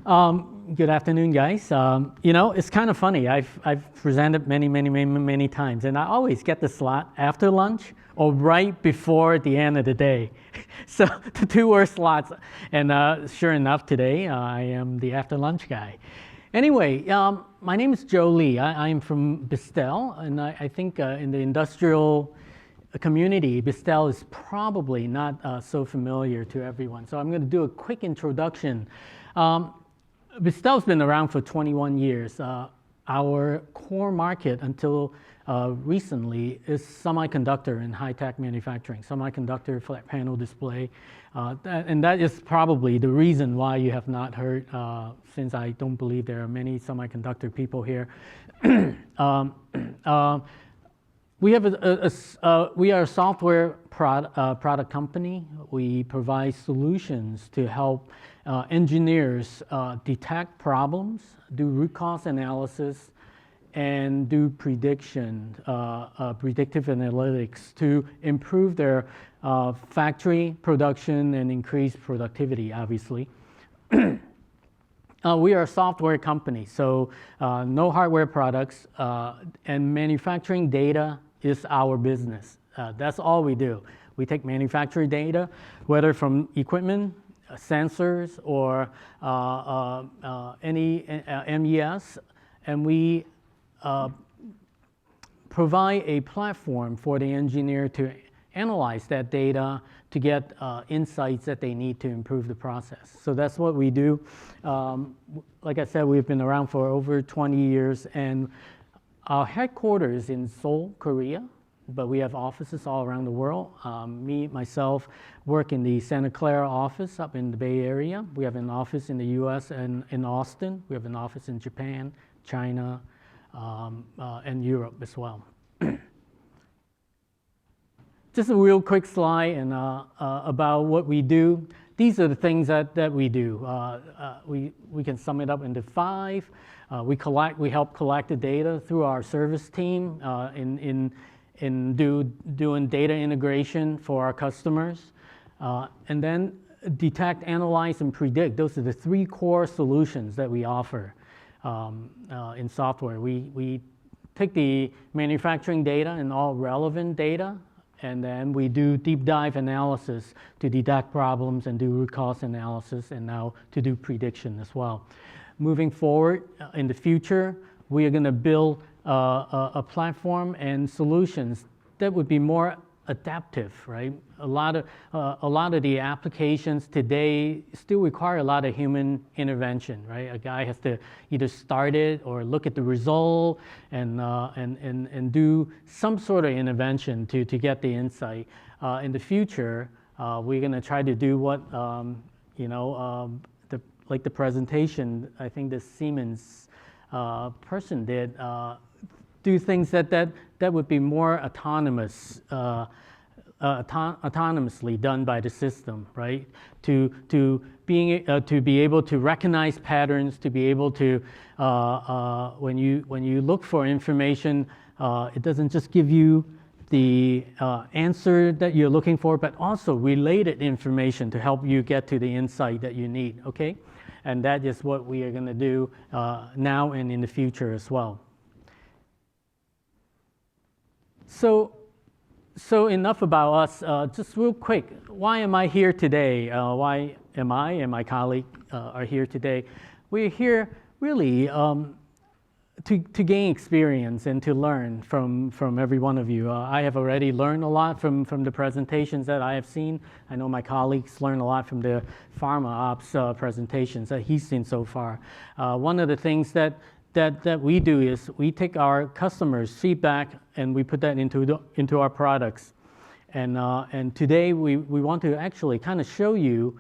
Good afternoon, guys. It's kind of funny. I've presented many times, and I always get the slot after lunch or right before the end of the day. So the two worst slots. And sure enough, today I am the after lunch guy. Anyway, my name is Joe Lee. I'm from BISTel, and I think in the industrial community, BISTel is probably not so familiar to everyone. So I'm going to do a quick introduction. BISTel's been around for 21 years. Our core market until recently is semiconductor and high-tech manufacturing, semiconductor flat panel display. And that is probably the reason why you have not heard, since I don't believe there are many semiconductor people here. We are a software product company. We provide solutions to help engineers detect problems, do root cause analysis, and do predictive analytics to improve their factory production and increase productivity, obviously. We are a software company, so no hardware products, and manufacturing data is our business. That's all we do. We take manufacturing data, whether from equipment, sensors, or any MES, and we provide a platform for the engineer to analyze that data to get insights that they need to improve the process. So that's what we do. Like I said, we've been around for over 20 years, and our headquarters is in Seoul, Korea, but we have offices all around the world. Myself, work in the Santa Clara office up in the Bay Area. We have an office in the US and in Austin. We have an office in Japan, China, and Europe as well. Just a real quick slide and about what we do. These are the things that we do. We can sum it up into 5. We help collect the data through our service team in doing data integration for our customers, and then detect, analyze, and predict. Those are the 3 core solutions that we offer in software. We take the manufacturing data and all relevant data, and then we do deep dive analysis to detect problems and do root cause analysis, and now to do prediction as well. Moving forward in the future, we are going to build a platform and solutions that would be more adaptive, right? A lot of the applications today still require a lot of human intervention, right? A guy has to either start it or look at the result and do some sort of intervention to get the insight. In the future, we're going to try to do what like the presentation I think the Siemens person did. Do things that would be more autonomously done by the system, right? To be able to recognize patterns, to be able to when you look for information, it doesn't just give you the answer that you're looking for, but also related information to help you get to the insight that you need. Okay, and that is what we are going to do now and in the future as well. So enough about us. Just real quick, why am I here today? Why am I and my colleague are here today? We're here really to gain experience and to learn from every one of you. I have already learned a lot from the presentations that I have seen. I know my colleagues learn a lot from the pharma ops presentations that he's seen so far. One of the things that we do is we take our customers' feedback and we put that into our products. And today we want to actually kind of show you,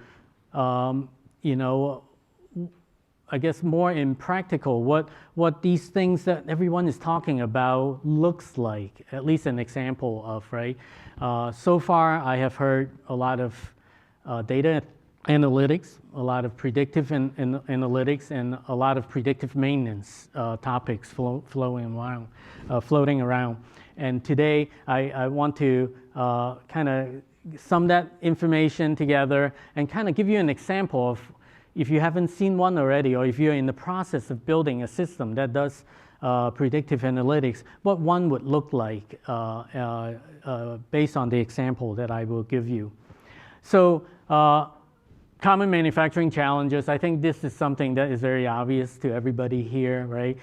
I guess more in practical what these things that everyone is talking about looks like, at least an example of, right? So far I have heard a lot of data analytics, a lot of predictive analytics, and a lot of predictive maintenance topics floating around. And today I want to kind of sum that information together and kind of give you an example of if you haven't seen one already, or if you're in the process of building a system that does predictive analytics, what one would look like based on the example that I will give you. So common manufacturing challenges, I think this is something that is very obvious to everybody here, right?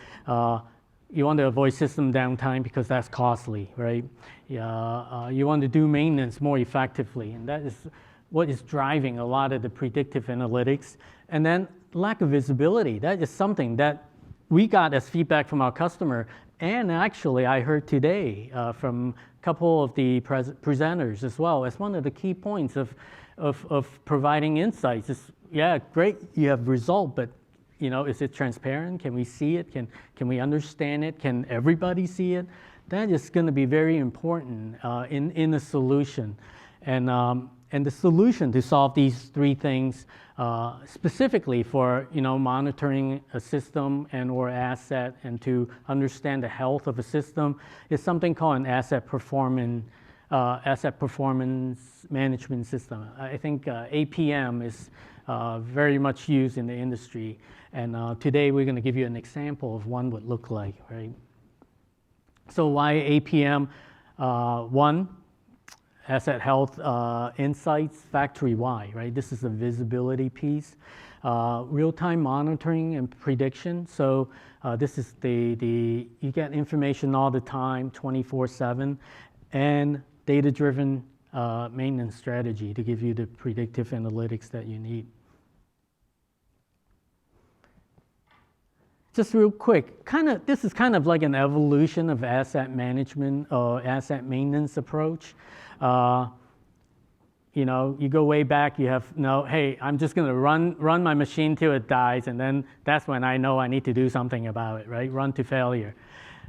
You want to avoid system downtime because that's costly, right? You want to do maintenance more effectively, and that is what is driving a lot of the predictive analytics. And then lack of visibility, that is something that we got as feedback from our customer, and actually I heard today from a couple of the presenters as well, as one of the key points of providing insights is, yeah, great, you have result, but is it transparent? Can we see it? Can we understand it? Can everybody see it? That is going to be very important in the solution. And the solution to solve these three things, specifically for monitoring a system and or asset, and to understand the health of a system, is something called an asset performance management system. I think APM is very much used in the industry, and today we're going to give you an example of one would look like, right? So why APM? One, asset health insights factory-wide, right? This is the visibility piece. Real-time monitoring and prediction. So this is you get information all the time, 24/7, and data-driven maintenance strategy to give you the predictive analytics that you need. Just real quick, this is kind of like an evolution of asset management or asset maintenance approach. You go way back, you have hey, I'm just going to run my machine till it dies, and then that's when I know I need to do something about it, right? Run to failure.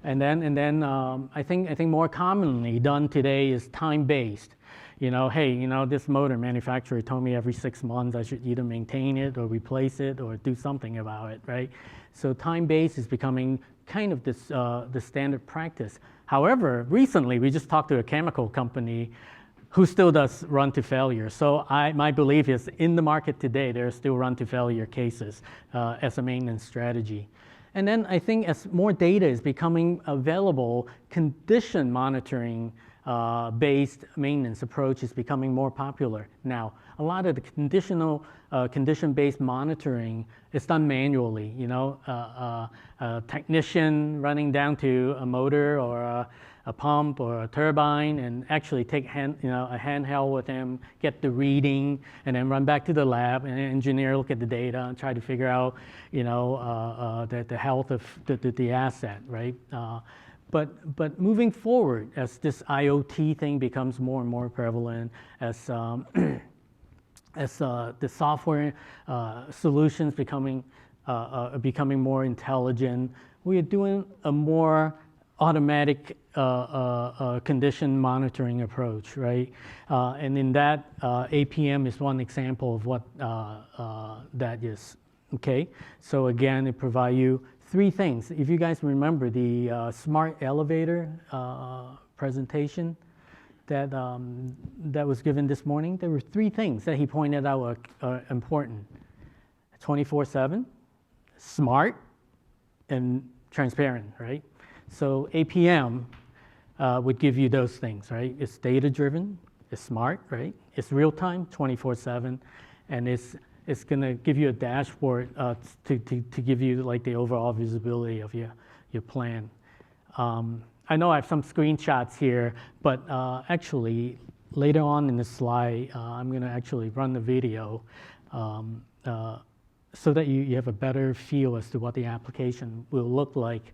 And then I think more commonly done today is time-based. Hey, this motor manufacturer told me every 6 months I should either maintain it or replace it or do something about it, right? So time-based is becoming kind of this the standard practice. However, recently we just talked to a chemical company who still does run to failure. So my belief is in the market today, there are still run to failure cases as a maintenance strategy. And then I think as more data is becoming available, condition monitoring based maintenance approach is becoming more popular. Now, a lot of the condition-based monitoring is done manually. A technician running down to a motor or a pump or a turbine and actually take a handheld with him, get the reading, and then run back to the lab and an engineer look at the data and try to figure out the health of the asset, right? But moving forward, as this IoT thing becomes more and more prevalent, as the software solutions becoming more intelligent, we are doing a more automatic condition monitoring approach, right? And in that, APM is one example of what that is. Okay, so again, it provides you three things. If you guys remember the smart elevator presentation that was given this morning, there were three things that he pointed out are important: 24/7, smart, and transparent, right? So APM would give you those things, right? It's data-driven, it's smart, right? It's real-time, 24/7, and it's going to give you a dashboard to give you like the overall visibility of your plan. I know I have some screenshots here, but actually later on in the slide, I'm going to actually run the video so that you have a better feel as to what the application will look like.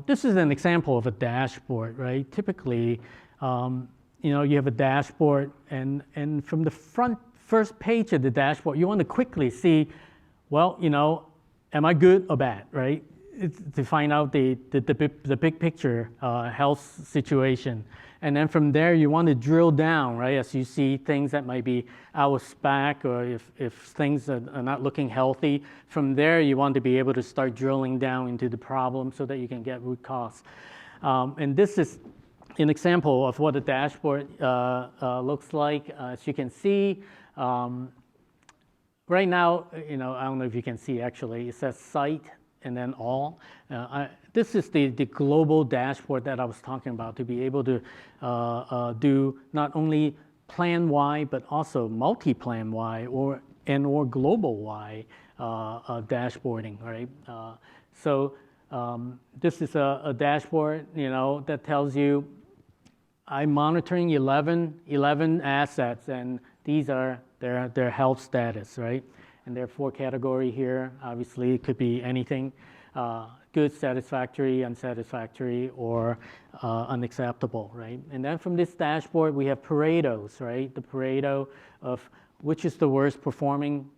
This is an example of a dashboard, right? Typically, you have a dashboard, and from the first page of the dashboard, you want to quickly see, well, am I good or bad, right? It's to find out the big picture health situation. And then from there, you want to drill down, right? As you see things that might be out of spec, or if things are not looking healthy, from there, you want to be able to start drilling down into the problem so that you can get root cause. And this is an example of what a dashboard looks like. As you can see, right now, I don't know if you can see actually, it says site and then all. This is the global dashboard that I was talking about, to be able to do not only plan-wide, but also multi-plan-wide or global-wide dashboarding, right? This is a dashboard, that tells you I'm monitoring 11 assets, and these are their health status, right? And there are 4 categories here. Obviously, it could be anything, good, satisfactory, unsatisfactory, or unacceptable, right? And then from this dashboard, we have Paretos, right? The Pareto of which is the worst performing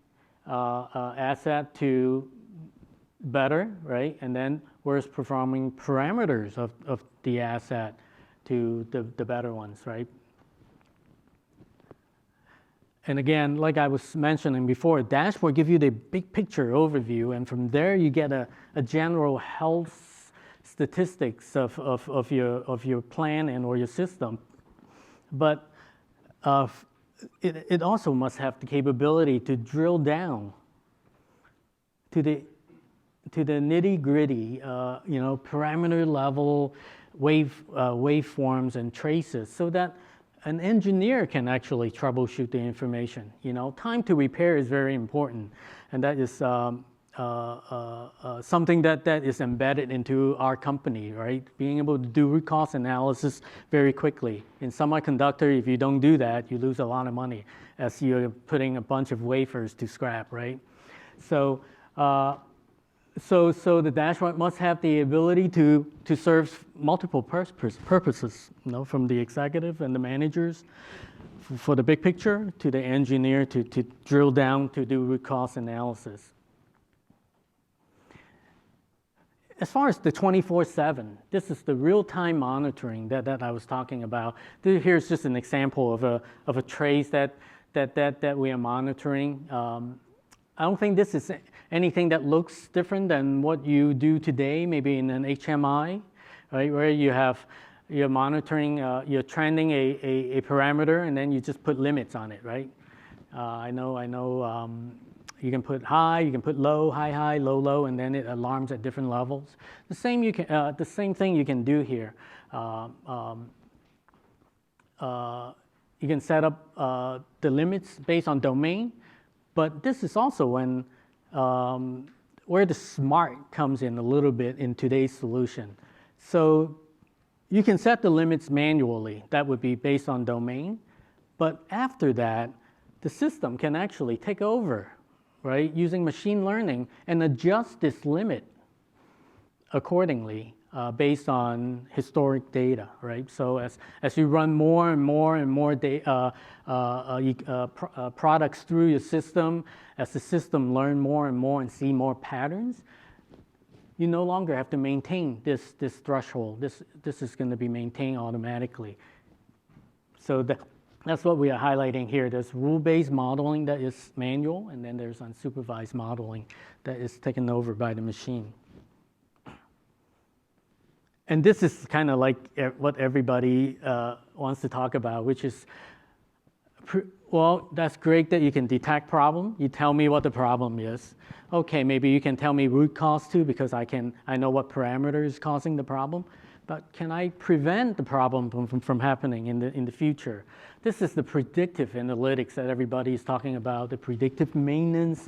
asset to better, right? And then worst performing parameters of the asset to the better ones, right? And again, like I was mentioning before, dashboard gives you the big picture overview, and from there you get a general health statistics of your plan and or your system. But it also must have the capability to drill down to the nitty gritty, parameter level waveforms and traces, so that an engineer can actually troubleshoot the information. Time to repair is very important, and that is something that is embedded into our company, right? Being able to do root cause analysis very quickly. In semiconductor, if you don't do that, you lose a lot of money as you're putting a bunch of wafers to scrap, right? So the dashboard must have the ability to serve multiple purposes, from the executive and the managers for the big picture to the engineer to drill down to do root cause analysis. As far as the 24/7, this is the real-time monitoring that I was talking about. Here's just an example of a trace that we are monitoring. I don't think this is anything that looks different than what you do today, maybe in an HMI, right? Where you're monitoring, you're trending a parameter, and then you just put limits on it, right? I know. You can put high, you can put low, high, low, low, and then it alarms at different levels. The same thing you can do here. You can set up the limits based on domain. But this is also when where the smart comes in a little bit in today's solution. So you can set the limits manually. That would be based on domain. But after that, the system can actually take over, right, using machine learning and adjust this limit accordingly based on historic data, right? So as you run more and more products through your system, as the system learn more and more and see more patterns, you no longer have to maintain this threshold. This is going to be maintained automatically. So that's what we are highlighting here. There's rule-based modeling that is manual, and then there's unsupervised modeling that is taken over by the machine. And this is kind of like what everybody wants to talk about, which is, well, that's great that you can detect problem. You tell me what the problem is. Okay, maybe you can tell me root cause too, because I know what parameter is causing the problem. But can I prevent the problem from happening in the future? This is the predictive analytics that everybody is talking about, the predictive maintenance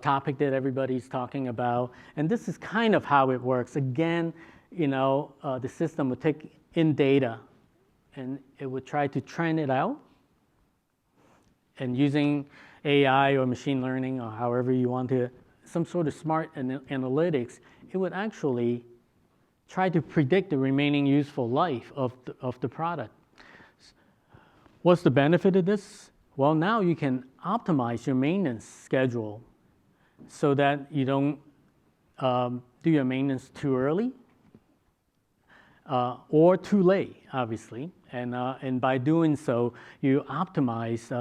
topic that everybody's talking about. And this is kind of how it works. Again, the system would take in data and it would try to trend it out. And using AI or machine learning or however you want to, some sort of smart analytics, it would actually try to predict the remaining useful life of the product. What's the benefit of this? Well, now you can optimize your maintenance schedule so that you don't do your maintenance too early or too late, obviously. And by doing so, you optimize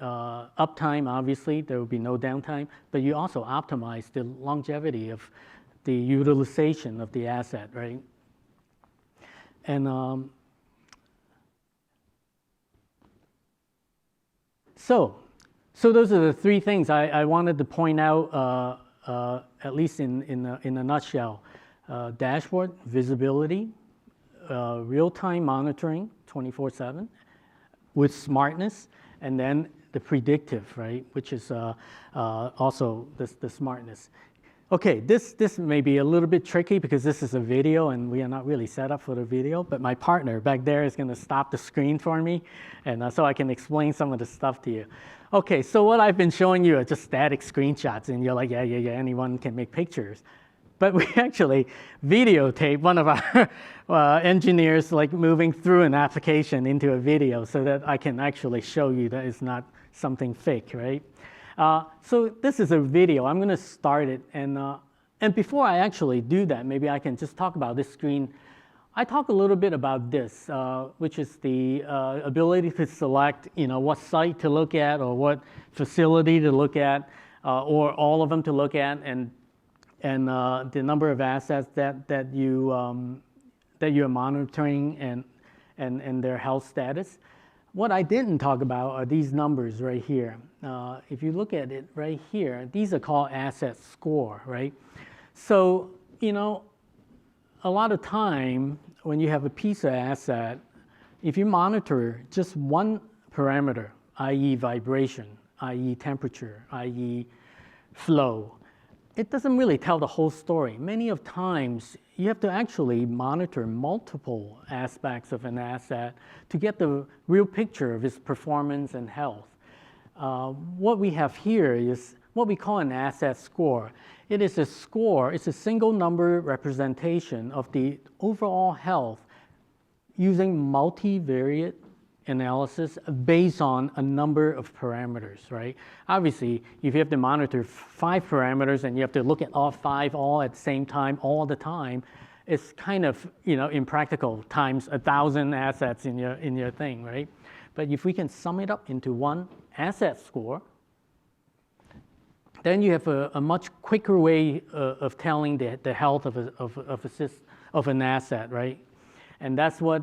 uptime, obviously. There will be no downtime. But you also optimize the longevity of the utilization of the asset, right? And so So those are the three things I wanted to point out, at least in a nutshell. Dashboard, visibility, real-time monitoring, 24/7, with smartness, and then the predictive, right, which is also the smartness. Okay, this may be a little bit tricky because this is a video and we are not really set up for the video, but my partner back there is going to stop the screen for me, and so I can explain some of the stuff to you. Okay, so what I've been showing you are just static screenshots, and you're like, yeah, anyone can make pictures. But we actually videotape one of our engineers like moving through an application into a video so that I can actually show you that it's not something fake, right? So this is a video. I'm going to start it, and before I actually do that, maybe I can just talk about this screen. I talk a little bit about this, which is the ability to select, what site to look at or what facility to look at, or all of them to look at, and the number of assets that you are monitoring and their health status. What I didn't talk about are these numbers right here. If you look at it right here, these are called asset score, right? So, a lot of time when you have a piece of asset, if you monitor just one parameter, i.e. vibration, i.e. temperature, i.e. flow, it doesn't really tell the whole story. Many of times, you have to actually monitor multiple aspects of an asset to get the real picture of its performance and health. What we have here is what we call an asset score. It is a score, it's a single number representation of the overall health using multivariate analysis based on a number of parameters, right? Obviously, if you have to monitor 5 parameters and you have to look at all 5 all at the same time, all the time, it's kind of, impractical times 1,000 assets in your thing, right? But if we can sum it up into one asset score, then you have a much quicker way of telling the health of an asset, right? And that's what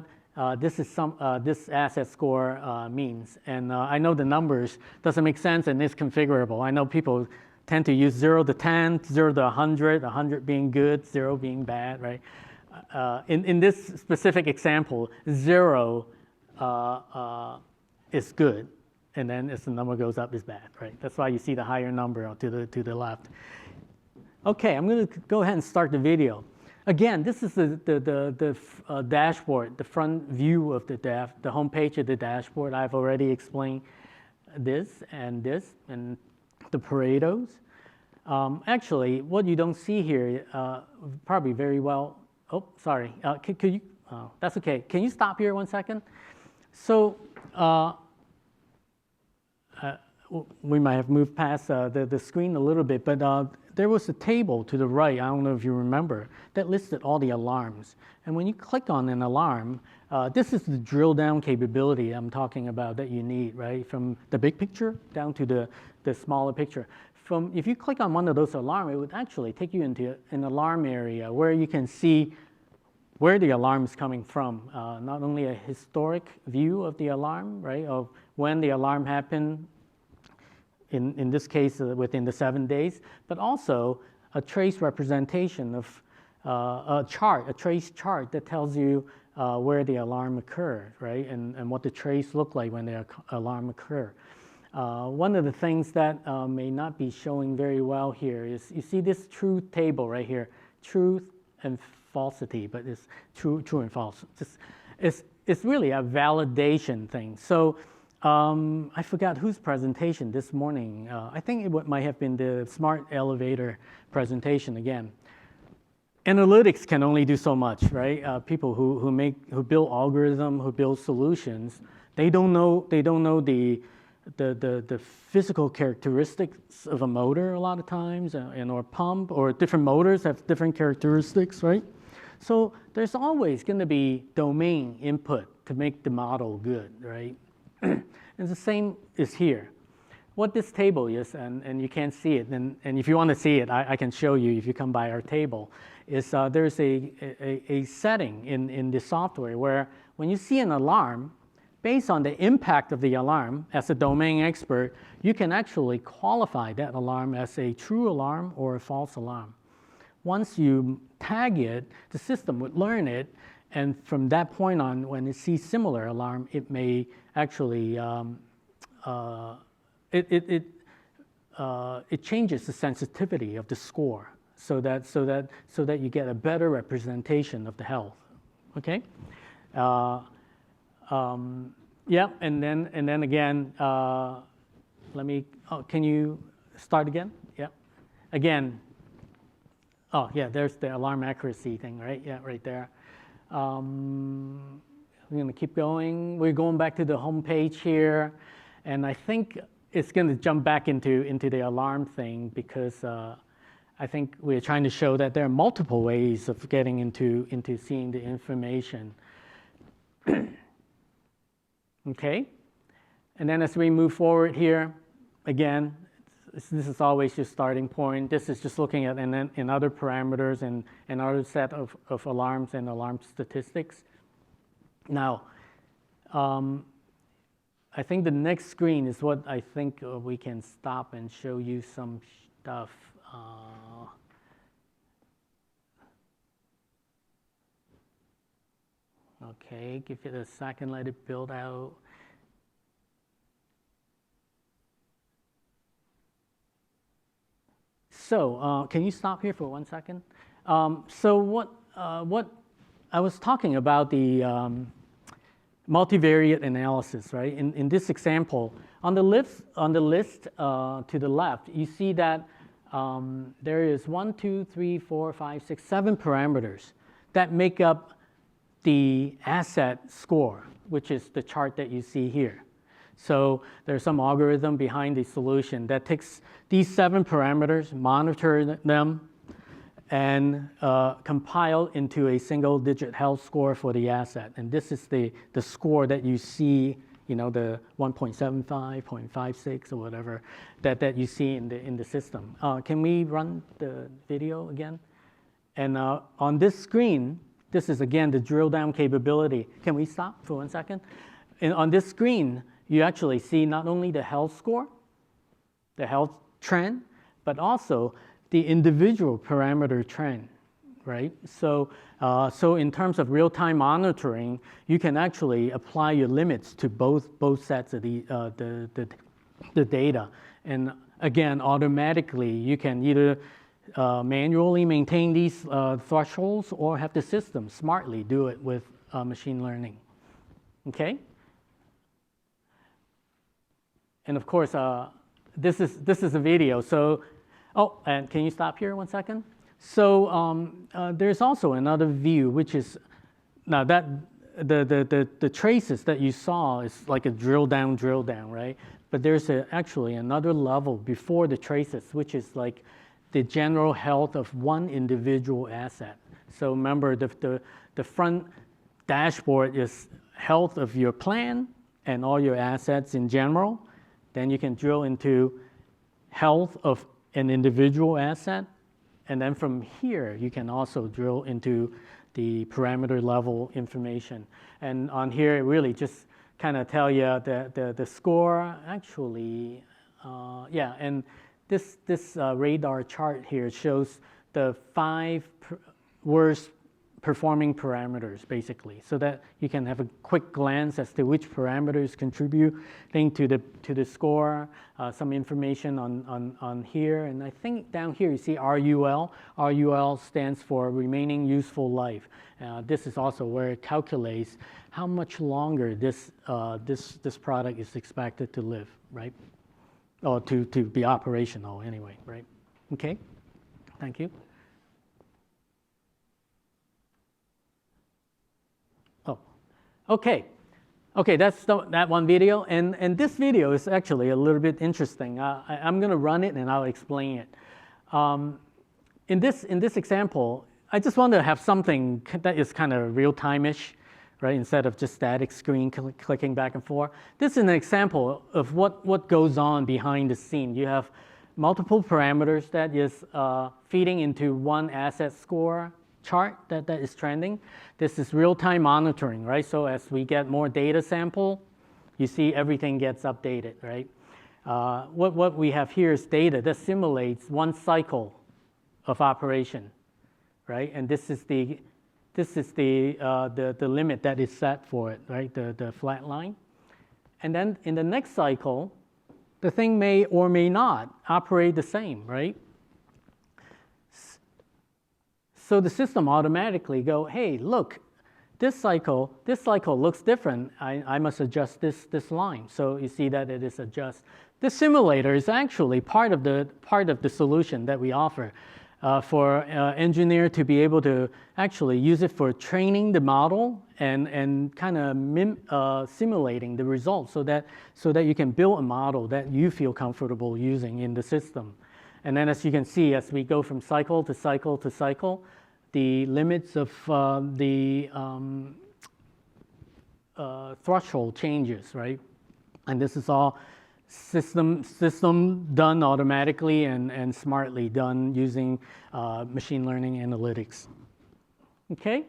this asset score means. And I know the numbers doesn't make sense and it's configurable. I know people tend to use 0 to 10, 0 to 100, 100 being good, 0 being bad, right? In this specific example, 0 is good, and then as the number goes up, is bad, right? That's why you see the higher number to the left. Okay, I'm going to go ahead and start the video. Again, this is the dashboard, the front view of the home page of the dashboard. I've already explained this and the Paretos. Actually, what you don't see here, probably very well. Oh, sorry. Could you? That's okay. Can you stop here 1 second? So we might have moved past the screen a little bit, but there was a table to the right, I don't know if you remember, that listed all the alarms. And when you click on an alarm, this is the drill down capability I'm talking about that you need, right? From the big picture down to the smaller picture. If you click on one of those alarms, it would actually take you into an alarm area where you can see where the alarm is coming from. Not only a historic view of the alarm, right, of when the alarm happened, in this case within the 7 days, but also a trace representation of a trace chart that tells you where the alarm occurred, right, and what the trace looked like when the alarm occurred. One of the things that may not be showing very well here is you see this truth table right here, truth and falsity, but it's true and false. It's really a validation thing. So I forgot whose presentation this morning. I think it might have been the smart elevator presentation again. Analytics can only do so much, right? People who build algorithms, who build solutions, they don't know the physical characteristics of a motor a lot of times, or pump, or different motors have different characteristics, right? So there's always going to be domain input to make the model good, right? And the same is here. What this table is, and you can't see it, and if you want to see it, I can show you if you come by our table, is there's a setting in the software where when you see an alarm, based on the impact of the alarm, as a domain expert, you can actually qualify that alarm as a true alarm or a false alarm. Once you tag it, the system would learn it, and from that point on, when it sees similar alarm, it may actually, it changes the sensitivity of the score so that you get a better representation of the health. Okay. Yeah, and then again, let me. Oh, can you start again? Yeah. Again. Oh, yeah. There's the alarm accuracy thing, right? Yeah, right there. We're going to keep going. We're going back to the home page here, and I think it's going to jump back into the alarm thing because I think we're trying to show that there are multiple ways of getting into seeing the information. Okay, and then as we move forward here, again, this is always your starting point. This is just looking at in other parameters and other set of alarms and alarm statistics. Now, I think the next screen is what I think we can stop and show you some stuff. Okay, give it a second, let it build out. So, can you stop here for 1 second? So what I was talking about the multivariate analysis, right? In this example, on the list to the left, you see that there is 1, 2, 3, 4, 5, 6, 7 parameters that make up the asset score, which is the chart that you see here. So there's some algorithm behind the solution that takes these 7 parameters, monitor them, and compile into a single-digit health score for the asset. And this is the score that you see, you know, the 1.75, 0.56, or whatever that you see in the system. Can we run the video again? And on this screen, this is again the drill down capability. Can we stop for 1 second? And on this screen, you actually see not only the health score, the health trend, but also the individual parameter trend, right? So, so in terms of real-time monitoring, you can actually apply your limits to both sets of the data, and again, automatically you can either manually maintain these thresholds or have the system smartly do it with machine learning. Okay. And of course, this is a video. So, oh, and can you stop here 1 second? So there's also another view, which is now that the traces that you saw is like a drill down, right? But there's actually another level before the traces, which is like the general health of one individual asset. So remember, the front dashboard is health of your plan and all your assets in general. Then you can drill into health of an individual asset. And then from here, you can also drill into the parameter level information. And on here, it really just kind of tell you the score actually, yeah, and this radar chart here shows the 5 worst performing parameters, basically, so that you can have a quick glance as to which parameters contributing to the score, some information on here. And I think down here you see RUL. RUL stands for remaining useful life. This is also where it calculates how much longer this product is expected to live, right? Or to be operational anyway, right? Okay, thank you. Okay, that's that one video, and this video is actually a little bit interesting. I'm going to run it and I'll explain it. In this example, I just want to have something that is kind of real-time-ish, right? Instead of just static screen clicking back and forth. This is an example of what goes on behind the scene. You have multiple parameters that is feeding into one asset score chart that is trending. This is real-time monitoring, right? So as we get more data sample, you see everything gets updated, right? What we have here is data that simulates one cycle of operation, right? And this is the limit that is set for it, right? The flat line. And then in the next cycle, the thing may or may not operate the same, right? So the system automatically go, hey, look, this cycle looks different. I must adjust this line. So you see that it is adjust. The simulator is actually part of the solution that we offer for engineer to be able to actually use it for training the model and kind of simulating the results so that you can build a model that you feel comfortable using in the system. And then as you can see, as we go from cycle to cycle to cycle, the limits of the threshold changes, right? And this is all system done automatically and smartly done using machine learning analytics. Okay?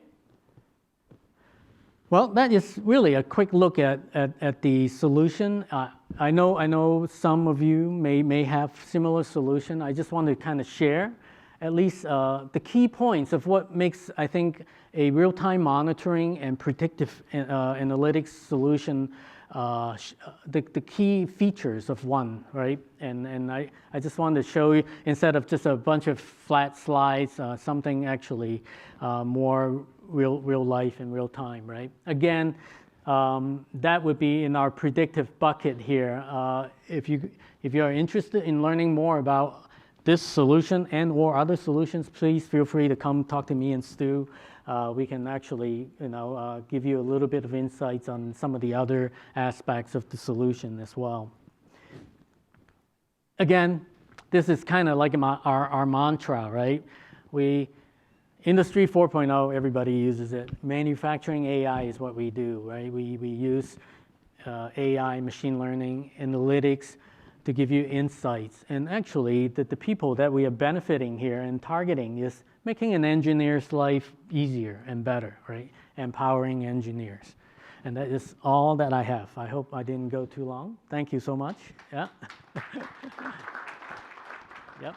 Well, that is really a quick look at the solution. I know some of you may have similar solution. I just want to kind of share at least the key points of what makes, I think, a real-time monitoring and predictive analytics solution the key features of one, right? And I just wanted to show you, instead of just a bunch of flat slides, something actually more real life and real time, right? Again, that would be in our predictive bucket here. If you are interested in learning more about this solution and or other solutions, please feel free to come talk to me and Stu. We can actually, give you a little bit of insights on some of the other aspects of the solution as well. Again, this is kind of like our mantra, right? Industry 4.0, everybody uses it. Manufacturing AI is what we do, right? We use AI, machine learning, analytics to give you insights. And actually, the people that we are benefiting here and targeting is making an engineer's life easier and better, right? Empowering engineers. And that is all that I have. I hope I didn't go too long. Thank you so much. Yeah. Yep.